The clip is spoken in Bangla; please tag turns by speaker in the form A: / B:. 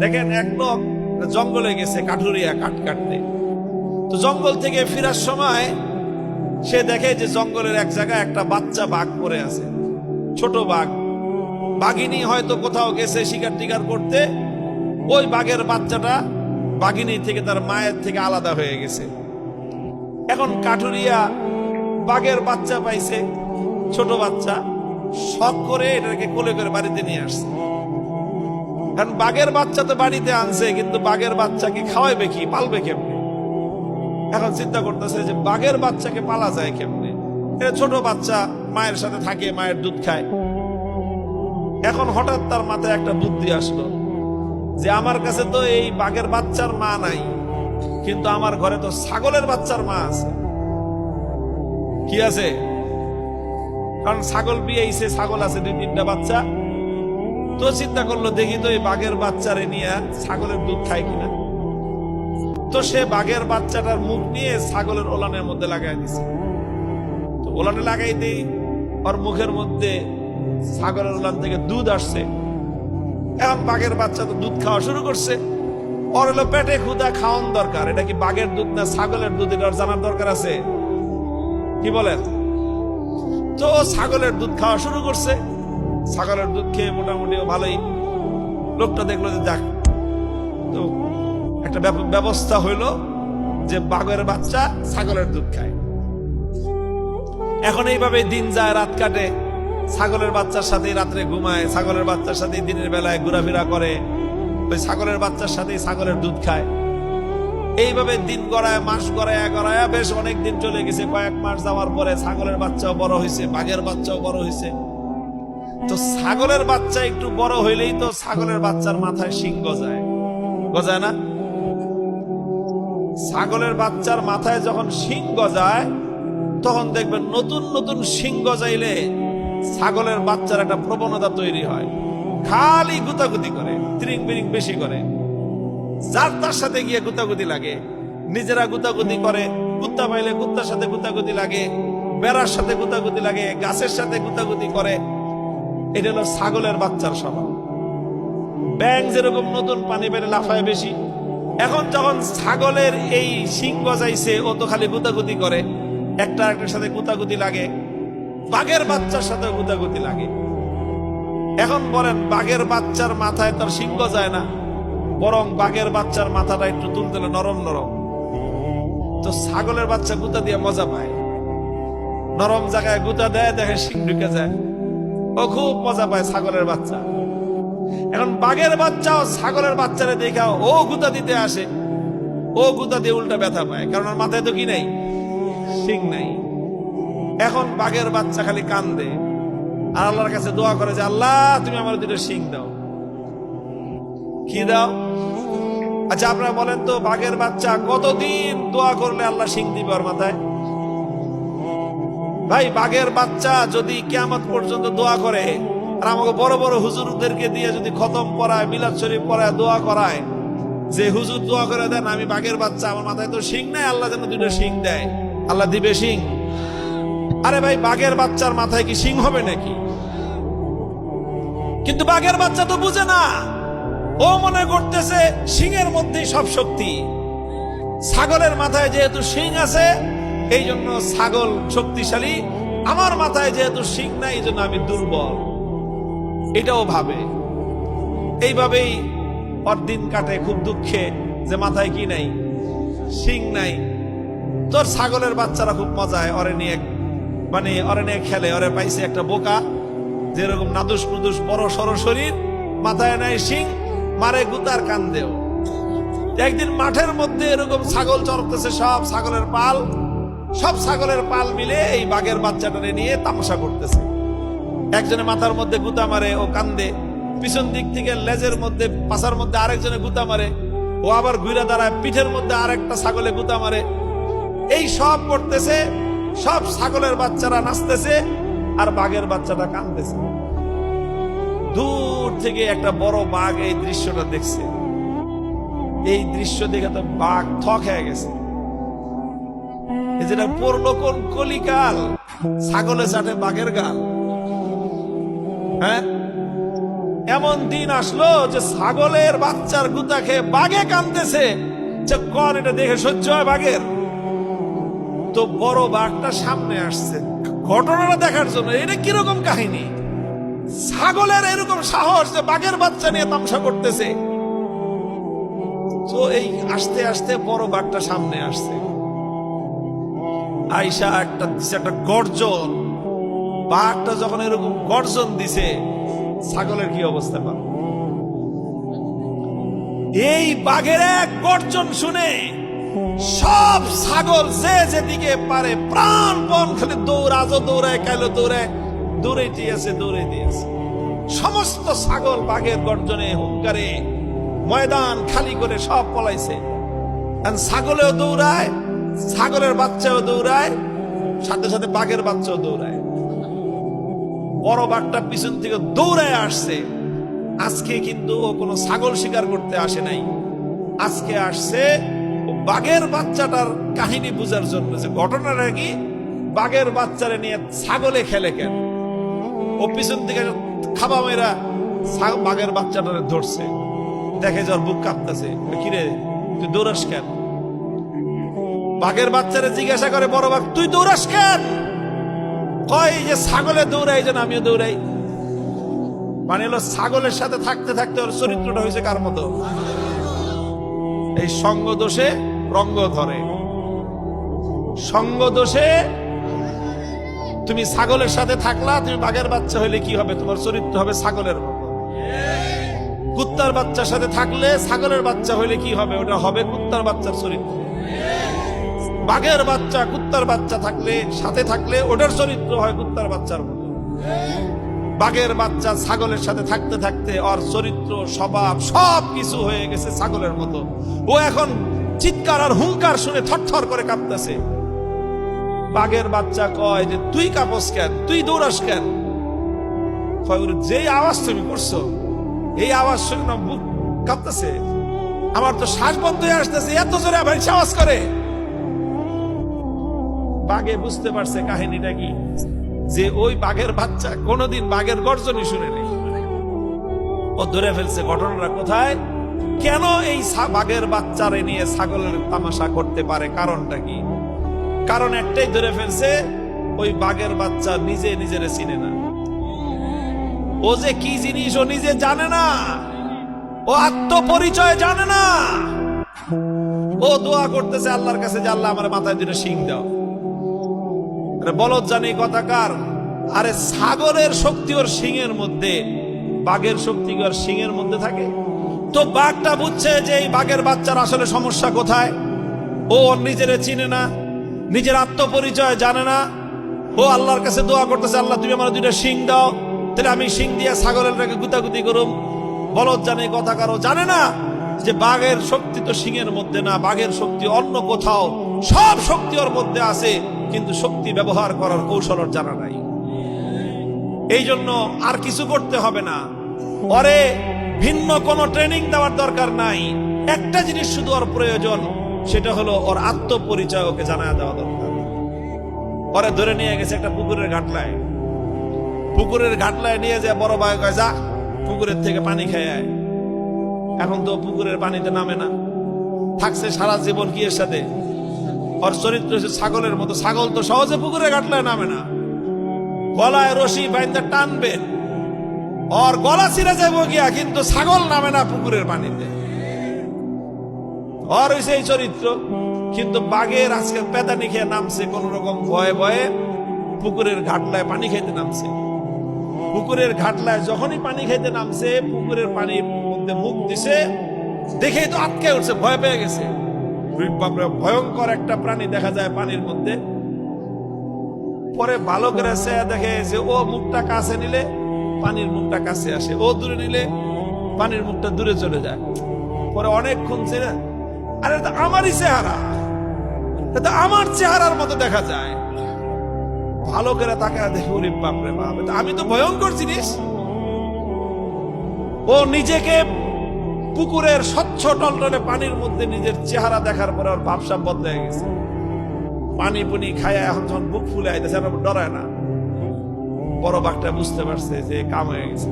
A: দেখেন এক লোক জঙ্গলে গেছে কাঠুরিয়া কাঠ কাটতে। তো জঙ্গল থেকে ফেরার সময় সে দেখে যে জঙ্গলের এক জায়গায় একটা বাচ্চা বাঘ পড়ে আছে, ছোট বাঘ। বাঘিনী হয়তো কোথাও গেছে শিকার টিকার করতে, ওই বাঘের বাচ্চাটা বাঘিনী থেকে তার মায়ের থেকে আলাদা হয়ে গেছে। এখন কাঠুরিয়া বাঘের বাচ্চা পাইছে, ছোট বাচ্চা, শখ করে এটাকে কোলে করে বাড়িতে নিয়ে আসছে। কারণ বাঘের বাচ্চা তো বাড়িতে আনছে, কিন্তু বাঘের বাচ্চাকে খাওয়াইবে কি, পালবে কেমনে? এখন চিন্তা করতেছে যে বাঘের বাচ্চাকে পালা যায় কেমনে। এটা ছোট বাচ্চা, মায়ের সাথে থাকে, মায়ের দুধ খায়। এখন হঠাৎ তার মাথায় একটা বুদ্ধি আসলো যে আমার কাছে তো এই বাঘের বাচ্চার মা নাই, কিন্তু আমার ঘরে তো ছাগলের বাচ্চার মা আছে। কি আছে? কারণ ছাগল বিয়েছে, ছাগল আছে 2-3টা বাচ্চা। তো চিন্তা করলো দেখি তো এই বাঘের বাচ্চারে নিয়ে ছাগলের দুধ খায় কিনা। তো সে বাঘের বাচ্চাটার মুখ নিয়ে ছাগলের ওলানের মধ্যে লাগাই দিছে। তো ওলানে লাগাই দিই, ওর মুখের মধ্যে ছাগলের ওলান থেকে দুধ আসছে। এখন বাঘের বাচ্চা তো দুধ খাওয়া শুরু করছে। ওর হলো পেটে ক্ষুধা, খাওয়ান দরকার। এটা কি বাঘের দুধ না ছাগলের দুধ, এটা জানার দরকার আছে। কি বলেন? তো ছাগলের দুধ খাওয়া শুরু করছে। ছাগলের দুধ খেয়ে মোটামুটি ভালোই। লোকটা দেখলো যে যাক, তো একটা ব্যবস্থা হইলো যে বাঘের বাচ্চা ছাগলের দুধ খায়। এখন এইভাবে দিন যায়, রাত কাটে। ছাগলের বাচ্চার সাথে রাত্রে ঘুমায়, ছাগলের বাচ্চার সাথে দিনের বেলায় ঘোরাফেরা করে, ওই ছাগলের বাচ্চার সাথে ছাগলের দুধ খায়। এইভাবে দিন গড়ায়, মাস গড়ায় বেশ অনেক দিন চলে গেছে। কয়েক মাস যাওয়ার পরে ছাগলের বাচ্চাও বড় হয়েছে, বাঘের বাচ্চাও বড় হয়েছে। তো ছাগলের বাচ্চা একটু বড় হইলেই তো ছাগলের বাচ্চার মাথায় শিং গজায়, গজায় না? ছাগলের বাচ্চার মাথায় যখন শিং গজায়, তখন দেখবেন নতুন নতুন শিং গজাইলে ছাগলের বাচ্চার একটা প্রবণতা তৈরি হয়, খালি গুতাগুতি করে, ত্রিং বিরিং বেশি করে, যার তার সাথে গিয়ে গুতাগুতি লাগে। নিজেরা গুতাগুতি করে, কুত্তা পাইলে কুত্তার সাথে গুতাগুতি লাগে, বেড়ার সাথে গুতাগুতি লাগে, গাছের সাথে গুতাগুতি করে। এটা হলো ছাগলের বাচ্চার স্বভাব। ব্যাঙ যেরকম নতুন পানি পেলে লাফায় বেশি, এখন যখন ছাগলের এই শিং গজাইছে, ও তো খালি গুতাগুতি করে, একটা একটার সাথে গুতাগুতি লাগে, বাঘের বাচ্চার সাথে গুতাগুতি লাগে। এখন বলেন, বাঘের বাচ্চার মাথায় তার শিং গজায় না, বরং বাঘের বাচ্চার মাথাটা একটু তুলতে নরম নরম। তো ছাগলের বাচ্চা গুতা দিয়ে মজা পায়, নরম জায়গায় গুতা দেয়, দেখে শিং ঢুকে যায়, ও খুব মজা পায় ছাগলের বাচ্চা। এখন বাঘের বাচ্চাও ছাগলের বাচ্চারে দেখা ও গুতা দিতে আসে, ও গুতা দিয়ে উল্টা ব্যথা পায়, কারণ ওর মাথায় তো কি নাই, শিং নাই। এখন বাঘের বাচ্চা খালি কান্দে আর আল্লাহর কাছে দোয়া করে যে আল্লাহ তুমি আমার 2টা শিং দাও। কি দাও? আচ্ছা আপনারা বলেন তো, বাঘের বাচ্চা কতদিন দোয়া করলে আল্লাহ শিং দিবে ওর মাথায়? ভাই, বাঘের বাচ্চা যদি কিয়ামত পর্যন্ত দোয়া করে, আর আমাকে বড় বড় হুজুরদেরকে দিয়ে যদি খতম করায়, মিলাদ শরীফ পড়ায়, দোয়া করায় যে হুজুর দোয়া করে দেন আমি বাঘের বাচ্চা, আমার মাথায় তো শিং নাই, আল্লাহ যেন 2টা শিং দেয়, আল্লাহ দিবে শিং? আরে ভাই, বাঘের বাচ্চার মাথায় কি শিং হবে নাকি? কিন্তু বাঘের বাচ্চা তো বুঝে না, ও মনে করতেছে শিংয়ের মধ্যেই সব শক্তি। ছাগলের মাথায় যেহেতু শিং আছে, এই জন্য ছাগল শক্তিশালী, আমার মাথায় যেহেতু শিং নাই, এই জন্য আমি দুর্বল, এটাও ভাবে। এইভাবেই ওর দিন কাটে খুব দুঃখে, যে মাথায় কি নাই, শিং নাই। তোর ছাগলের বাচ্চারা খুব মজায় ওরে নিয়ে, মানে ওরে নিয়ে খেলে। ওরে পাইছে একটা বোকা, যেরকম নাদুস নুদুস বড় সড় শরীর, মাথায় নাই শিং, মারে গুতার কান্দেও। একদিন মাঠের মধ্যে এরকম ছাগল চড়তেছে, সব ছাগলের পাল মিলে এই বাঘের বাচ্চাটারে নিয়ে তামাশা করতেছে। একজনে মাথার মধ্যে গুতা মারে, ও কান্দে। পিছন দিক থেকে লেজের মধ্যে, পাছার মধ্যে আরেকজনে গুতা মারে, ও আবার ঘুরে দাঁড়ায়, পিঠের মধ্যে আরেকটা ছাগলে গুতা মারে। এই সব করতেছে, সব ছাগলের বাচ্চারা নাচতেছে, আর বাঘের বাচ্চাটা কান্দতেছে। দূর থেকে একটা বড় বাঘ এই দৃশ্যটা দেখছে। এই দৃশ্য দেখে তো বাঘ থক হয়ে গেছে। যেটা পড়লো কোন কলিকাল, ছাগলে চাটে বাঘের গাল। হ্যাঁ, এমন দিন আসলো যে ছাগলের বাচ্চার গুতা খেয়ে বাঘে কাঁদতেছে, যে কর এটা দেখে সহ্য হয় বাঘের? তো বড় বাঘটা সামনে আসছে ঘটনাটা দেখার জন্য। এটা কিরকম কাহিনী? ছাগলের এরকম সাহস যে বাঘের বাচ্চা নিয়ে তামসা করতেছে। তো এই আস্তে আস্তে বড় বাঘটা সামনে আসছে, আইসা একটা গর্জন। বাঘটা যখন এরকম গর্জন দিছে, ছাগলের কি অবস্থা পাবে? এই বাঘের এক গর্জন শুনে সব ছাগল যে যেদিকে পারে প্রাণপণ খালি দৌড়ায়, কাইলো দৌড়াই দিয়েছে। সমস্ত ছাগল বাঘের গর্জনে হুঙ্কারে ময়দান খালি করে সব পলাইছে। ছাগলেও দৌড়ায়, ছাগলের বাচ্চাও দৌড়ায়, সাথে সাথে বাঘের বাচ্চাও দৌড়ায়। বড় বাঘটা পিছন থেকে দৌড়ায় আসছে। আজকে কিন্তু ও কোনো ছাগল শিকার করতে আসে নাই, আজকে আসছে বাঘের বাচ্চাটার কাহিনী বুঝার জন্য, যে ঘটনাটা কি, বাঘের বাচ্চারে নিয়ে ছাগলে খেলে কেন। ও পিছন থেকে খাবা মেয়েরা বাঘের বাচ্চাটারে ধরছে, দেখে যার বুক কাঁপতেছে। কিরে তুই দৌড়াস কেন? বাঘের বাচ্চারে জিজ্ঞাসা করে বড় বাঘ, তুই দৌড়াস কেন? কয় যে ছাগলে দৌড়াই, যেন আমিও দৌড়াই। মানে হলো ছাগলের সাথে থাকতে থাকতে ওর চরিত্রটা হয়েছে কার মতো? এই সঙ্গ দোষে রঙ্গ ধরে। সঙ্গ দোষে তুমি ছাগলের সাথে থাকলা, তুমি বাঘের বাচ্চা হইলে কি হবে? তোমার চরিত্র হবে ছাগলের মতো। কুত্তার বাচ্চার সাথে থাকলে ছাগলের বাচ্চা হইলে কি হবে? ওটা হবে কুত্তার বাচ্চার চরিত্র। বাঘের বাচ্চা কুত্তার বাচ্চা থাকলে, সাথে থাকলে ওটার চরিত্র হয় কুত্তার বাচ্চার মতো। বাঘের বাচ্চা ছাগলের সাথে থাকতে থাকতে ওর চরিত্র স্বভাব সব কিছু হয়ে গেছে ছাগলের মতো। ও এখন চিৎকার আর হুঙ্কার শুনে থরথর করে কাঁপতেছে। বাঘের বাচ্চা কয় যে তুই কাঁপস কেন, তুই দৌড়াস কেন? যে আওয়াজ তুমি করছো, এই আওয়াজ শুনে না বুক কাঁপতেছে, আমার তো শ্বাস বন্ধ হয়ে আসতেছে, এত জোরে আবার আওয়াজ করে। বাঘে বুঝতে পারছে কাহিনীটা কি, যে ওই বাঘের বাচ্চা কোনোদিন বাঘের গর্জনই শুনে নেই। ও ধরে ফেলছে ঘটনাটা কোথায়, কেন এই বাঘের বাচ্চারে নিয়ে ছাগলের তামাশা করতে পারে, কারণটা কি? কারণ একটাই ধরে ফেলছে, ওই বাঘের বাচ্চা নিজে নিজেরে চিনে না। ও যে কি জিনিস ও নিজে জানে না, ও আত্মপরিচয় জানে না। ও দোয়া করতেছে আল্লাহর কাছে যে আল্লাহ আমার মাথায় দুটো শিং দাও। বলদ জানি কথাকার, আরে ছাগলের শক্তি ওর শিংয়ের মধ্যে, বাঘের শক্তি ওর শিংয়ের মধ্যে থাকে। তো বাঘটা বুঝছে যে এই বাঘের বাচ্চার আসলে সমস্যা কোথায়। ও ওর নিজের চিনে না, নিজের আত্মপরিচয় জানে না। ও আল্লাহর কাছে দোয়া করতেছে, আল্লাহ তুমি আমার দুইটা শিং দাও, তাহলে আমি শিং দিয়ে ছাগলের গুতাগুতি করুম। বলদ জানি কথাকার, ও জানে না যে বাঘের শক্তি তো শিংয়ের মধ্যে না, বাঘের শক্তি অন্য কোথাও। সব শক্তি ওর মধ্যে আছে, কিন্তু শক্তি ব্যবহার করার কৌশল ওর জানা নাই। এই জন্য আর কিছু করতে হবে না, ওরে ভিন্ন কোনো ট্রেনিং দেওয়ার দরকার নাই। একটা জিনিস শুধু ওর প্রয়োজন, সেটা হলো ওর আত্মপরিচয় ওকে জানা দেওয়া দরকার। ওরে ধরে নিয়ে গেছে একটা পুকুরের ঘাটলায়। পুকুরের ঘাটলায় নিয়ে যায় বড় ভাই কয়, যা পুকুরের থেকে পানি খেয়ে আয়। এখন তো পুকুরের পানিতে নামে না, থাকছে সারা জীবন কি এর সাথে? ওর চরিত্র হচ্ছে ছাগলের মতো। ছাগল তো সহজে পুকুরে ঘাটলায় নামে না, গলায় রশি বাইন্দা টানবে, ওর গলা ছিঁড়ে যাবো গিয়া, কিন্তু ছাগল নামে না পুকুরের পানিতে। ওর হইছে এই চরিত্র। কিন্তু বাঘের আজকে পেদানি খেয়ে নামছে কোন রকম ভয়ে ভয়ে পুকুরের ঘাটলায় পানি খাইতে নামছে। পুকুরের ঘাটলায় যখনই পানি খাইতে নামছে, পুকুরের পানির মধ্যে মুখ দিছে, দেখেই তো আটকে উঠছে, ভয় পেয়ে গেছে। ভয়ঙ্কর একটা প্রাণী দেখা যায় পানির মধ্যে। পরে ভালো করে দেখে যে ও মুখটা কাছে নিলে পানির মুখটা কাছে আসে, ও দূরে নিলে পানির মুখটা দূরে চলে যায়। পরে অনেকক্ষণ ছেড়ে, আরে এটা আমারই চেহারা, এটা আমার চেহারার মতো দেখা যায়। ভালো করে তাকে দেখে, ওরে বাপরে বাপ, আমি তো ভয়ঙ্কর জিনিস। ও নিজেকে পুকুরের স্বচ্ছ টলটলে পানির মধ্যে নিজের চেহারা দেখার পরে ওর ভাবসাব বদলে গেছে। পানি পুনি খায়, এখন যখন বুক ফুলে আইতেছে, ডরায় না। বড় বাঘটা বুঝতে পারছে যে কাম হয়ে গেছে।